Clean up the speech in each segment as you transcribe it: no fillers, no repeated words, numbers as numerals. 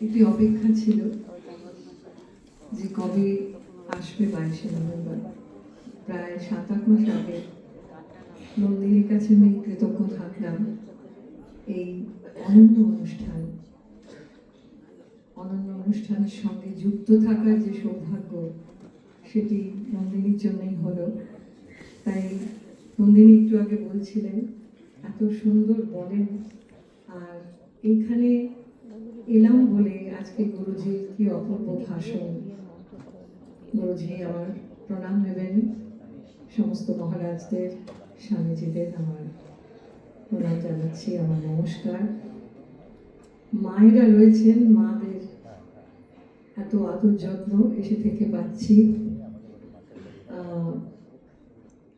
একটি অপেক্ষা ছিল যে কবে আসবে 22শে নভেম্বর। প্রায় 7-8 মাস আগে নন্দিনীর কাছে আমি কৃতজ্ঞ থাকলাম এই অনন্য অনুষ্ঠানের সঙ্গে যুক্ত থাকার যে সৌভাগ্য সেটি নন্দিনীর জন্যই হলো। তাই নন্দিনী একটু আগে বলছিলেন এত সুন্দর বলেন, আর এইখানে এলাম বলে আজকে গুরুজির কি অপূর্ব ভাষণ। গুরুজি আমার প্রণাম নেবেন, সমস্ত মহারাজদের, স্বামীজিদের আমার প্রণাম জানাচ্ছি, আমার নমস্কার। মায়েরা রয়েছেন, মাদের এত আদর যত্ন এসে থেকে পাচ্ছি।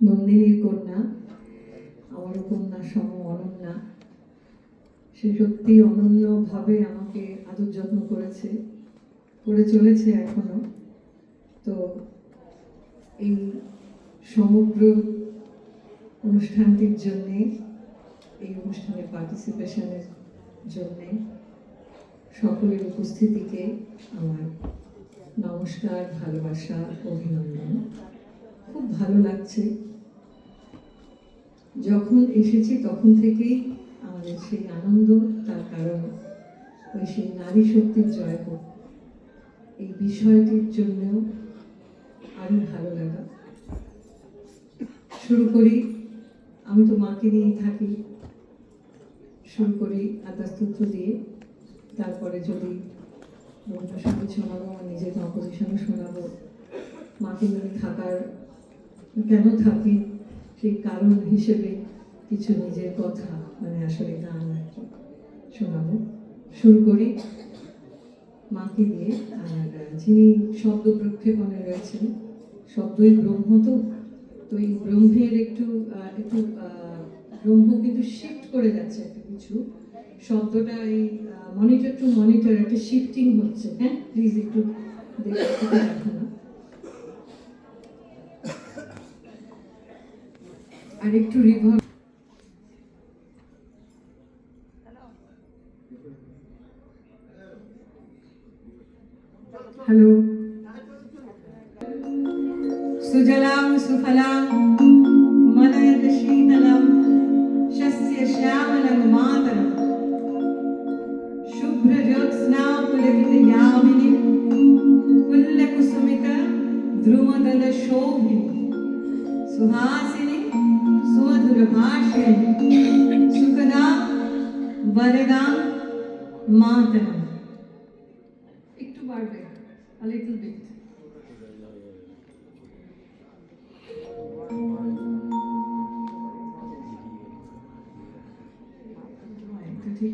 নন্দিনীর কন্যা, আমারও কন্যা সম অনন্যা, সে সত্যি অনন্যভাবে আমাকে আদর যত্ন করে চলেছে এখনো। তো এই সমগ্র অনুষ্ঠানটির জন্যে, এই অনুষ্ঠানে পার্টিসিপেশনের জন্যে সকলের উপস্থিতিকে আমার নমস্কার, ভালোবাসা, অভিনন্দন। খুব ভালো লাগছে। যখন এসেছি তখন থেকেই আমাদের সেই আনন্দ, তার কারণ ওই সেই নারী শক্তির জয় হোক, এই বিষয়টির জন্যও আরো ভালো লাগা। শুরু করি, আমি তো মাকে নিয়েই থাকি, শুরু করি আত্মাস্তোত্র দিয়ে, তারপরে যদি রবীন্দ্রসঙ্গীত শোনাবো, আমার নিজের কম্পোজিশনও শোনাবো। মাকে নিয়ে থাকার, কেন থাকি সেই কারণ হিসেবে কিছু নিজের কথা, মানে আসলে গান আর কি শোনাবো। শুরু করি মাকে দিয়ে। আর যিনি শব্দ প্রক্ষেপণে রয়েছেন, শব্দই ব্রহ্ম, তো এই ব্রহ্মের একটু ব্রহ্ম কিন্তু শিফট করে যাচ্ছে একটা কিছু, শব্দটা এই মনিটর টু মনিটর একটা শিফটিং হচ্ছে। হ্যাঁ, প্লিজ একটু দেখো না। আর একটু রিভার্ব। হ্যালো। সুজলাং সুফলাং মলয়জ শীতলং শস্য শ্যামলং মাতরম শুভ্র জ্যোৎস্না পুলকিতযামিনীং ফুল্লকুসুমিত দ্রুমদল শোভিনী সুহাসিনী সুমধুরভাষিণী সুখদাং বরদাং মাতরম। একটু বাড়বে, a little bit. ঠিক